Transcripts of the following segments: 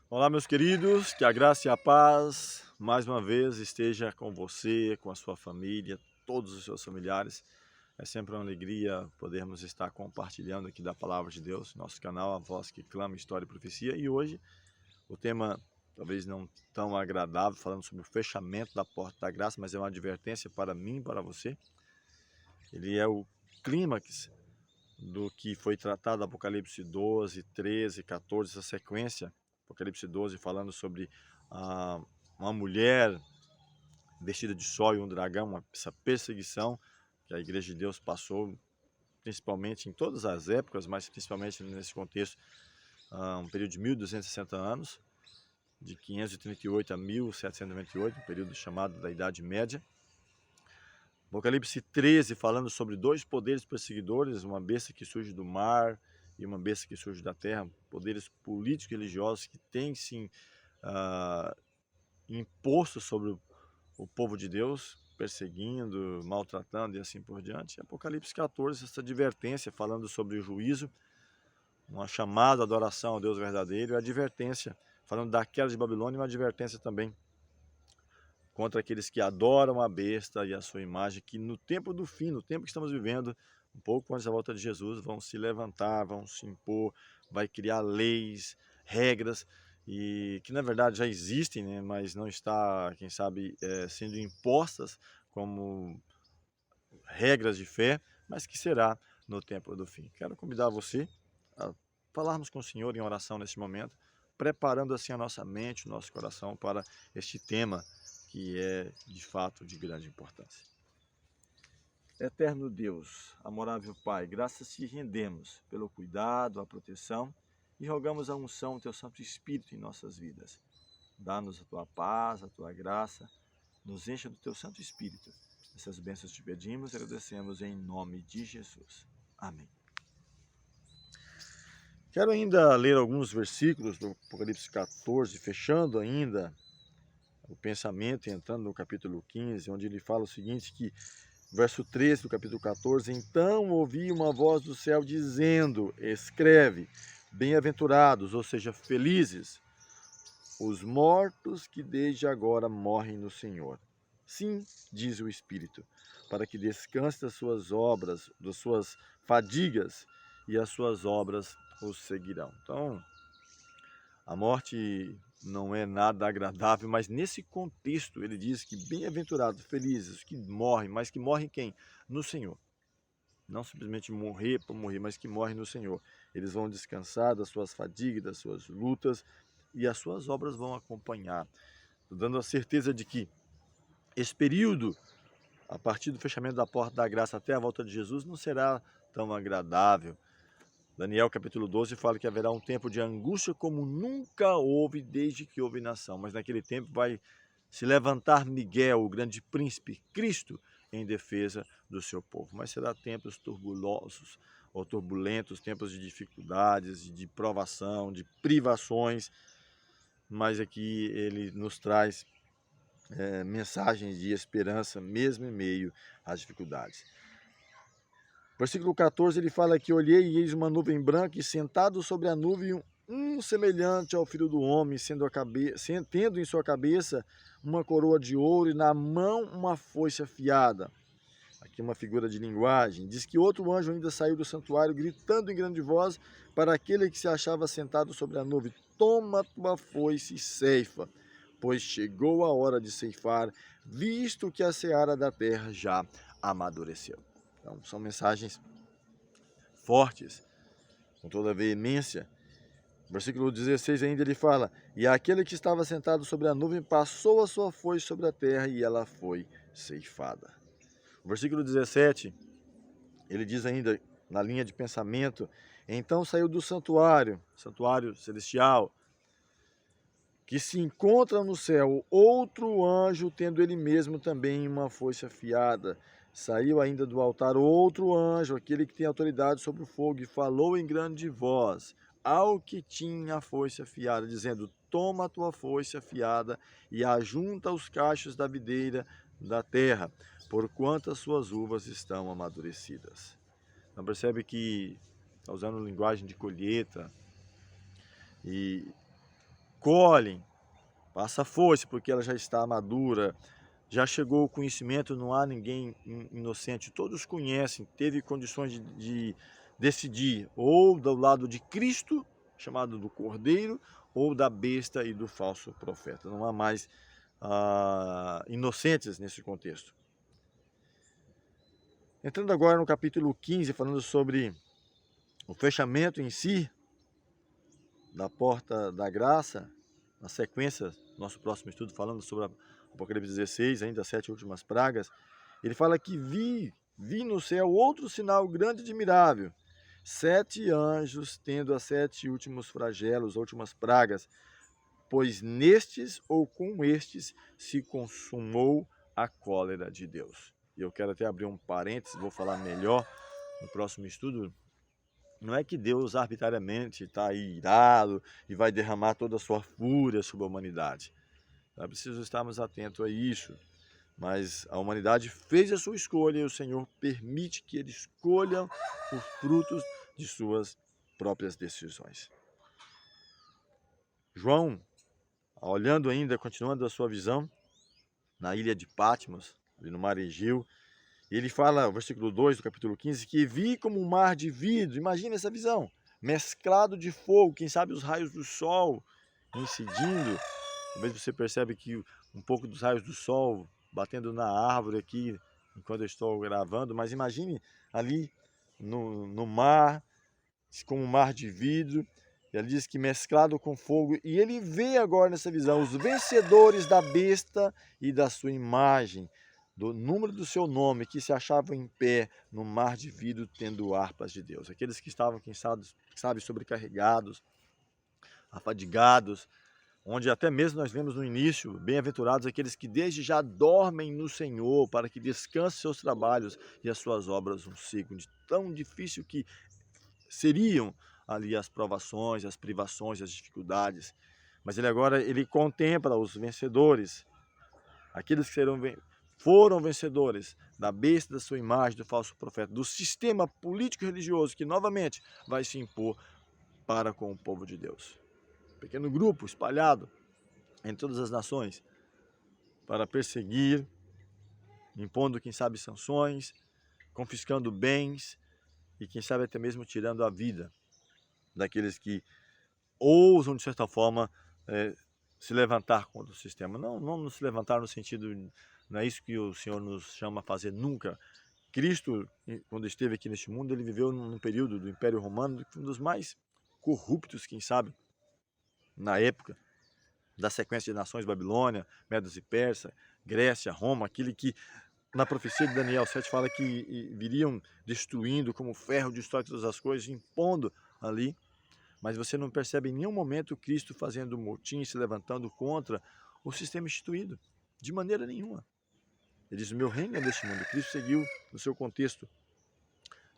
Olá, meus queridos, que a graça e a paz mais uma vez esteja com você, com a sua família, todos os seus familiares. É sempre uma alegria podermos estar compartilhando aqui da palavra de Deus, nosso canal A Voz que Clama História e Profecia. E hoje o tema talvez não tão agradável, falando sobre o fechamento da porta da graça, mas é uma advertência para mim e para você. Ele é o clímax do que foi tratado Apocalipse 12, 13, 14, essa sequência. Apocalipse 12 falando sobre ah, uma mulher vestida de sol e um dragão, essa perseguição que a Igreja de Deus passou, principalmente em todas as épocas, mas principalmente nesse contexto, um período de 1260 anos, de 538 a 1798, um período chamado da Idade Média. Apocalipse 13 falando sobre dois poderes perseguidores, uma besta que surge do mar e uma besta que surge da terra, poderes políticos e religiosos que têm sim imposto sobre o povo de Deus, perseguindo, maltratando e assim por diante. Apocalipse 14, essa advertência falando sobre o juízo, uma chamada à adoração ao Deus verdadeiro, e a advertência falando da queda de Babilônia, e uma advertência também contra aqueles que adoram a besta e a sua imagem, que no tempo do fim, no tempo que estamos vivendo, um pouco antes da volta de Jesus, vão se levantar, vão se impor, vai criar leis, regras, e que na verdade já existem, né, mas não está, quem sabe, sendo impostas como regras de fé, mas que será no tempo do fim. Quero convidar você a falarmos com o Senhor em oração neste momento, preparando assim a nossa mente, o nosso coração para este tema que é de fato de grande importância. Eterno Deus, amorável Pai, graças te rendemos pelo cuidado, a proteção e rogamos a unção do teu Santo Espírito em nossas vidas. Dá-nos a tua paz, a tua graça, nos encha do teu Santo Espírito. Essas bênçãos te pedimos e agradecemos em nome de Jesus. Amém. Quero ainda ler alguns versículos do Apocalipse 14, fechando ainda o pensamento e entrando no capítulo 15, onde ele fala o seguinte, que verso 13 do capítulo 14, então ouvi uma voz do céu dizendo, escreve, bem-aventurados, ou seja, felizes, os mortos que desde agora morrem no Senhor. Sim, diz o Espírito, para que descanse das suas obras, das suas fadigas, e as suas obras os seguirão. Então, a morte não é nada agradável, mas nesse contexto ele diz que bem-aventurados, felizes, que morrem, mas que morrem quem? No Senhor. Não simplesmente morrer por morrer, mas que morrem no Senhor. Eles vão descansar das suas fadigas, das suas lutas, e as suas obras vão acompanhar. Estou dando a certeza de que esse período, a partir do fechamento da porta da graça até a volta de Jesus, não será tão agradável. Daniel capítulo 12 fala que haverá um tempo de angústia como nunca houve desde que houve nação. Mas naquele tempo vai se levantar Miguel, o grande príncipe, Cristo, em defesa do seu povo. Mas será tempos turbulosos ou turbulentos, tempos de dificuldades, de provação, de privações. Mas aqui ele nos traz mensagens de esperança, mesmo em meio às dificuldades. Versículo 14, ele fala que olhei e eis uma nuvem branca e sentado sobre a nuvem um semelhante ao Filho do Homem, tendo em sua cabeça uma coroa de ouro e na mão uma foice afiada. Aqui uma figura de linguagem. Diz que outro anjo ainda saiu do santuário, gritando em grande voz para aquele que se achava sentado sobre a nuvem, toma tua foice e ceifa, pois chegou a hora de ceifar, visto que a seara da terra já amadureceu. Então, são mensagens fortes, com toda a veemência. Versículo 16 ainda ele fala, e aquele que estava sentado sobre a nuvem passou a sua foice sobre a terra e ela foi ceifada. O versículo 17, ele diz ainda, na linha de pensamento, então saiu do santuário celestial, que se encontra no céu outro anjo, tendo ele mesmo também uma foice afiada. Saiu ainda do altar outro anjo, aquele que tem autoridade sobre o fogo, e falou em grande voz ao que tinha a foice afiada, dizendo, toma a tua foice afiada e ajunta os cachos da videira da terra, porquanto as suas uvas estão amadurecidas. Então percebe que está usando linguagem de colheita, e colhem, passa a foice, porque ela já está madura, já chegou o conhecimento, não há ninguém inocente, todos conhecem, teve condições de decidir, ou do lado de Cristo, chamado do Cordeiro, ou da besta e do falso profeta. Não há mais inocentes nesse contexto. Entrando agora no capítulo 15, falando sobre o fechamento em si da porta da graça, na sequência, nosso próximo estudo falando sobre Apocalipse 16, ainda as 7 últimas pragas, ele fala que vi no céu outro sinal grande e admirável, 7 anjos tendo as 7 últimos flagelos, últimas pragas, pois nestes ou com estes se consumou a cólera de Deus. E eu quero até abrir um parênteses, vou falar melhor no próximo estudo. Não é que Deus arbitrariamente está irado e vai derramar toda a sua fúria sobre a humanidade. É preciso estarmos atentos a isso. Mas a humanidade fez a sua escolha e o Senhor permite que eles escolham os frutos de suas próprias decisões. João, olhando ainda, continuando a sua visão, na ilha de Patmos, ali no mar Egeu, ele fala, versículo 2 do capítulo 15, que vi como um mar de vidro, imagina essa visão, mesclado de fogo, quem sabe os raios do sol incidindo. Talvez você percebe que um pouco dos raios do sol batendo na árvore aqui, enquanto eu estou gravando, mas imagine ali no mar, como um mar de vidro, e ele diz que mesclado com fogo, e ele vê agora nessa visão os vencedores da besta e da sua imagem, do número do seu nome, que se achavam em pé no mar de vidro, tendo harpas de Deus. Aqueles que estavam, quem sabe, sobrecarregados, afadigados, onde até mesmo nós vemos no início, bem-aventurados aqueles que desde já dormem no Senhor, para que descansem seus trabalhos e as suas obras um sigam. De tão difícil que seriam ali as provações, as privações, as dificuldades. Mas ele agora contempla os vencedores, aqueles que foram vencedores da besta, da sua imagem, do falso profeta, do sistema político e religioso que novamente vai se impor para com o povo de Deus. Pequeno grupo espalhado em todas as nações para perseguir, impondo, quem sabe, sanções, confiscando bens e, quem sabe, até mesmo tirando a vida daqueles que ousam, de certa forma, se levantar contra o sistema. Não se levantar no sentido, não é isso que o Senhor nos chama a fazer nunca. Cristo, quando esteve aqui neste mundo, ele viveu num período do Império Romano, um dos mais corruptos, quem sabe, na época da sequência de nações, Babilônia, Medos e Persa, Grécia, Roma, aquele que na profecia de Daniel 7 fala que viriam destruindo como ferro destrói todas as coisas, impondo ali. Mas você não percebe em nenhum momento Cristo fazendo motim, se levantando contra o sistema instituído, de maneira nenhuma. Ele diz, o meu reino é deste mundo. Cristo seguiu no seu contexto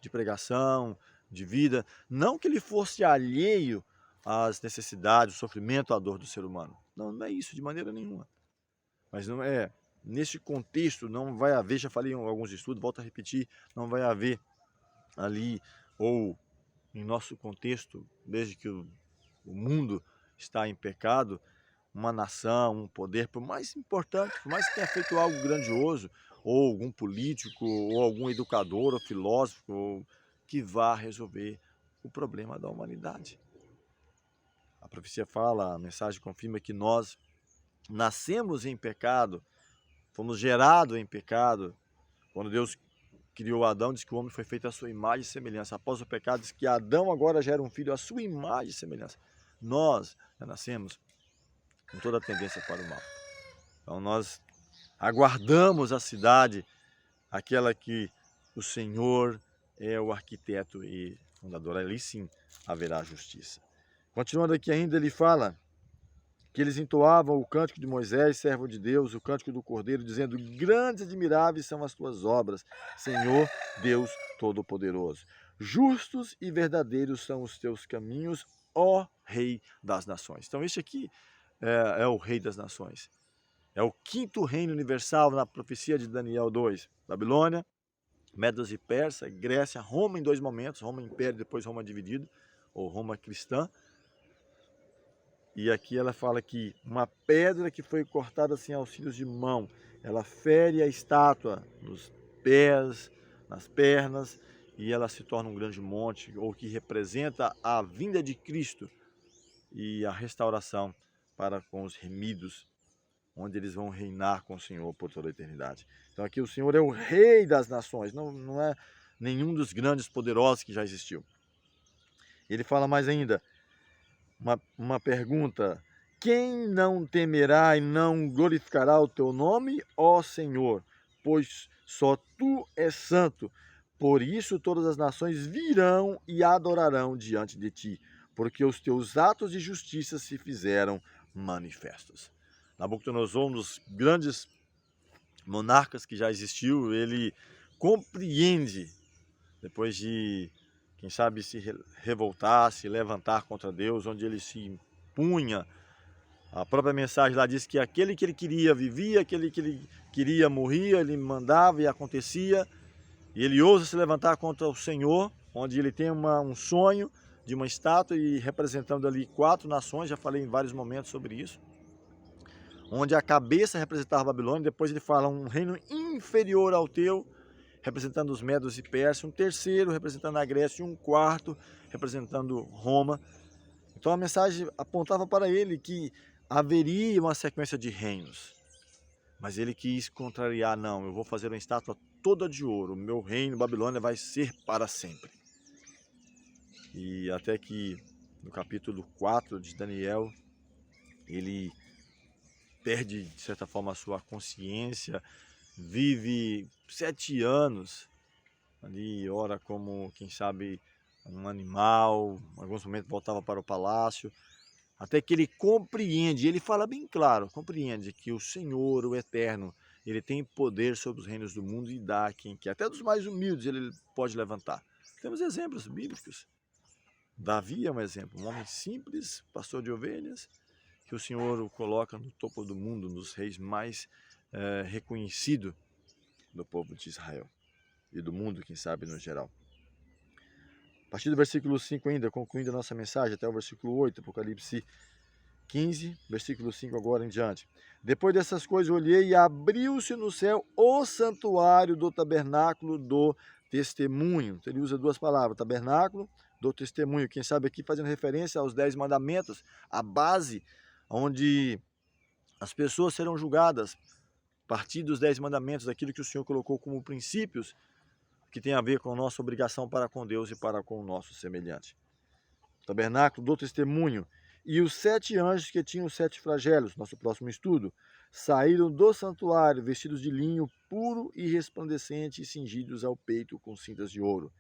de pregação, de vida, não que ele fosse alheio às necessidades, o sofrimento, a dor do ser humano. Não é isso, de maneira nenhuma. Mas não é, nesse contexto não vai haver, já falei em alguns estudos, volto a repetir, não vai haver ali, ou em nosso contexto, desde que o mundo está em pecado, uma nação, um poder, por mais importante, por mais que tenha feito algo grandioso, ou algum político, ou algum educador, ou filósofo, ou que vá resolver o problema da humanidade. A profecia fala, a mensagem confirma que nós nascemos em pecado, fomos gerados em pecado. Quando Deus criou Adão, diz que o homem foi feito à sua imagem e semelhança. Após o pecado, diz que Adão agora gera um filho à sua imagem e semelhança. Nós já nascemos com toda a tendência para o mal. Então nós aguardamos a cidade, aquela que o Senhor é o arquiteto e fundador. Ali sim haverá justiça. Continuando aqui ainda, ele fala que eles entoavam o cântico de Moisés, servo de Deus, o cântico do Cordeiro, dizendo, grandes e admiráveis são as tuas obras, Senhor Deus Todo-Poderoso. Justos e verdadeiros são os teus caminhos, ó Rei das Nações. Então este aqui é o Rei das Nações. É o quinto reino universal na profecia de Daniel 2. Babilônia, Medos e Persa, Grécia, Roma em 2 momentos, Roma Império, depois Roma dividido, ou Roma cristã. E aqui ela fala que uma pedra que foi cortada sem auxílios de mão, ela fere a estátua nos pés, nas pernas, e ela se torna um grande monte, ou que representa a vinda de Cristo e a restauração para com os remidos, onde eles vão reinar com o Senhor por toda a eternidade. Então aqui o Senhor é o Rei das nações, não é nenhum dos grandes poderosos que já existiu. Ele fala mais ainda, uma pergunta: quem não temerá e não glorificará o teu nome, ó Senhor? Pois só tu és santo. Por isso todas as nações virão e adorarão diante de ti, porque os teus atos de justiça se fizeram manifestos. Nabucodonosor, um dos grandes monarcas que já existiu, ele compreende, depois de, quem sabe, se revoltar, se levantar contra Deus, onde ele se impunha. A própria mensagem lá diz que aquele que ele queria vivia, aquele que ele queria morria, ele mandava e acontecia. E ele ousa se levantar contra o Senhor, onde ele tem um sonho de uma estátua e representando ali 4 nações, já falei em vários momentos sobre isso. Onde a cabeça representava a Babilônia, depois ele fala um reino inferior ao teu, representando os Medos e Persas, um terceiro representando a Grécia e um quarto representando Roma. Então a mensagem apontava para ele que haveria uma sequência de reinos, mas ele quis contrariar: não, eu vou fazer uma estátua toda de ouro, o meu reino, Babilônia, vai ser para sempre. E até que no capítulo 4 de Daniel, ele perde de certa forma a sua consciência, vive 7 anos ali, ora como, quem sabe, um animal, em alguns momentos voltava para o palácio, até que ele compreende, ele fala bem claro, compreende que o Senhor, o Eterno, ele tem poder sobre os reinos do mundo e dá a quem quer, até dos mais humildes ele pode levantar. Temos exemplos bíblicos. Davi é um exemplo, um homem simples, pastor de ovelhas, que o Senhor o coloca no topo do mundo, nos reis mais reconhecidos do povo de Israel e do mundo, quem sabe, no geral. A partir do versículo 5 ainda, concluindo a nossa mensagem, até o versículo 8, Apocalipse 15, versículo 5 agora em diante. Depois dessas coisas olhei e abriu-se no céu o santuário do tabernáculo do testemunho. Então, ele usa 2 palavras, tabernáculo do testemunho. Quem sabe aqui fazendo referência aos 10 mandamentos, a base onde as pessoas serão julgadas a partir dos 10 mandamentos, daquilo que o Senhor colocou como princípios, que tem a ver com a nossa obrigação para com Deus e para com o nosso semelhante. Tabernáculo do testemunho. E os 7 anjos que tinham os 7 flagelos, nosso próximo estudo, saíram do santuário vestidos de linho puro e resplandecente e cingidos ao peito com cintas de ouro.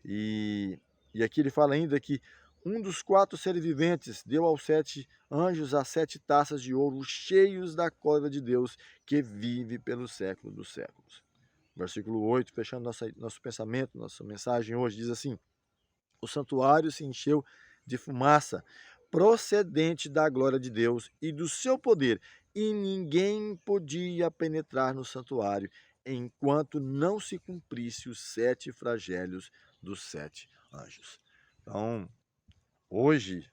E aqui ele fala ainda que um dos 4 seres viventes deu aos 7 anjos as 7 taças de ouro cheios da cólera de Deus, que vive pelo século dos séculos. Versículo 8, fechando nosso pensamento, nossa mensagem hoje, diz assim: o santuário se encheu de fumaça, procedente da glória de Deus e do seu poder, e ninguém podia penetrar no santuário, enquanto não se cumprisse os 7 flagelos dos 7 anjos. Então, hoje,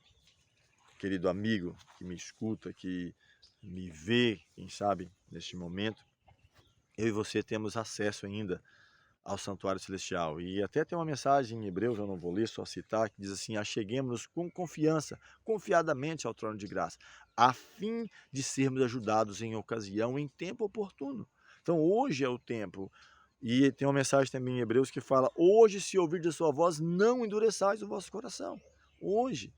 querido amigo que me escuta, que me vê, quem sabe, neste momento, eu e você temos acesso ainda ao santuário celestial. E até tem uma mensagem em Hebreus, eu não vou ler, só citar, que diz assim: acheguemos-nos com confiança, confiadamente ao trono de graça, a fim de sermos ajudados em ocasião, em tempo oportuno. Então hoje é o tempo. E tem uma mensagem também em Hebreus que fala: hoje, se ouvirdes a sua voz, não endureçais o vosso coração. Hoje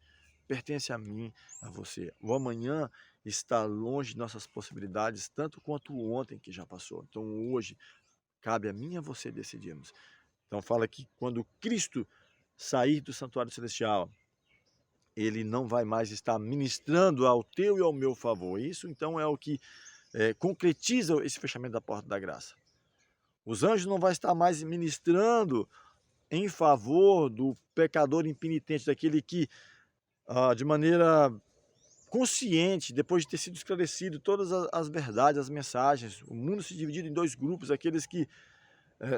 pertence a mim, a você. O amanhã está longe de nossas possibilidades, tanto quanto o ontem que já passou. Então hoje cabe a mim e a você decidirmos. Então fala que quando Cristo sair do santuário celestial, ele não vai mais estar ministrando ao teu e ao meu favor. Isso então é o que concretiza esse fechamento da porta da graça. Os anjos não vão estar mais ministrando em favor do pecador impenitente, daquele que de maneira consciente, depois de ter sido esclarecido todas as verdades, as mensagens, o mundo se dividido em 2 grupos, aqueles que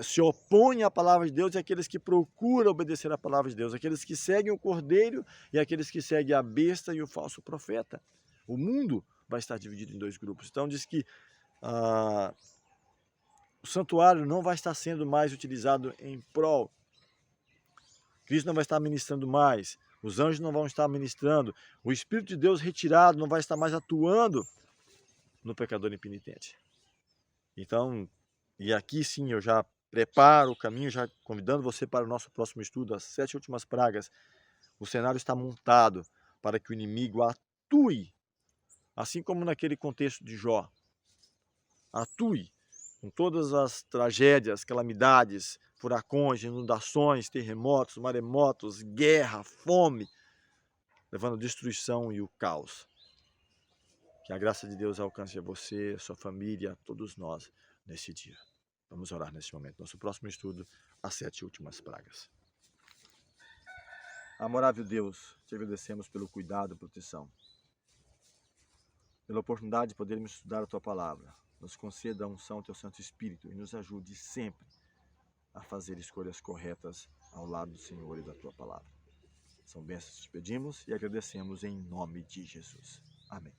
se opõem à palavra de Deus e aqueles que procuram obedecer à palavra de Deus, aqueles que seguem o cordeiro e aqueles que seguem a besta e o falso profeta. O mundo vai estar dividido em dois grupos. Então diz que o santuário não vai estar sendo mais utilizado em prol. Cristo não vai estar ministrando mais, os anjos não vão estar ministrando, o Espírito de Deus retirado não vai estar mais atuando no pecador impenitente. Então, e aqui sim eu já preparo o caminho, já convidando você para o nosso próximo estudo, as 7 últimas pragas. O cenário está montado para que o inimigo atue, assim como naquele contexto de Jó. Atue com todas as tragédias, calamidades, furacões, inundações, terremotos, maremotos, guerra, fome, levando destruição e o caos. Que a graça de Deus alcance a você, a sua família, a todos nós nesse dia. Vamos orar nesse momento. Nosso próximo estudo, as 7 últimas pragas. Amorável Deus, te agradecemos pelo cuidado e proteção, pela oportunidade de podermos estudar a Tua Palavra. Nos conceda a unção do Teu Santo Espírito e nos ajude sempre a fazer escolhas corretas ao lado do Senhor e da Tua Palavra. São bênçãos que te pedimos e agradecemos em nome de Jesus. Amém.